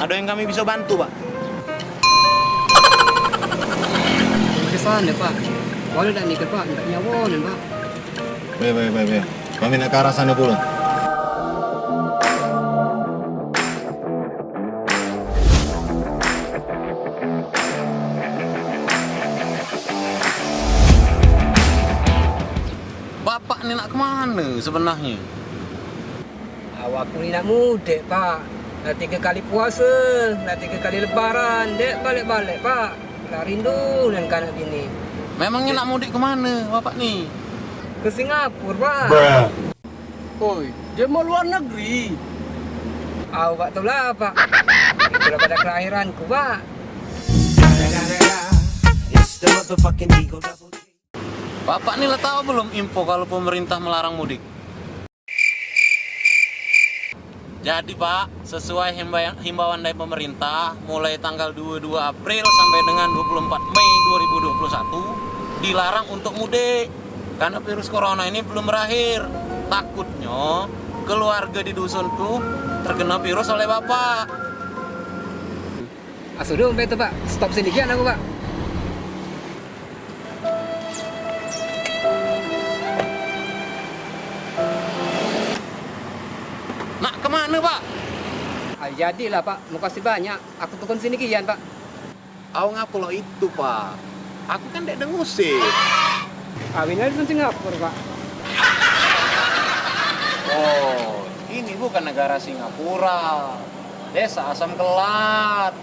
Ada yang kami bisa bantu, Pak? Ke sana, Pak. Boleh tak nikah, Pak? Tak nyawa, Pak. Baik. Kami nak ke arah sana pula. Bapak ini nak kemana sebenarnya? Awak ni nak mudik, Pak. Nak 3 kali puasa, nak 3 kali lebaran. Dek balik-balik, Pak. Tak rindu dengan kanak bini. Memangnya nak mudik kemana, Bapak nih? Ke Singapura, Pak. Oi, dia mau luar negeri. Awak tahu lah, Pak. Itulah pada kelahiranku, Pak. Bapak nih lah tahu belum info kalau pemerintah melarang mudik? Jadi Pak, sesuai himbauan dari pemerintah, mulai tanggal 22 April sampai dengan 24 Mei 2021 dilarang untuk mudik. Karena virus corona ini belum berakhir. Takutnya keluarga di dusun tuh terkena virus oleh Bapak. Sudah, itu, Pak. Stop sendirian aku, Pak. Nak kemana Pak? Jadilah, Pak. Mau kasih banyak. Aku tukun sini kian, Pak. Aku ngapu lo itu Pak. Aku kan dek dengusir. Awin aja di Singapura, Pak. Oh, ini bukan negara Singapura. Desa Asam Kelat.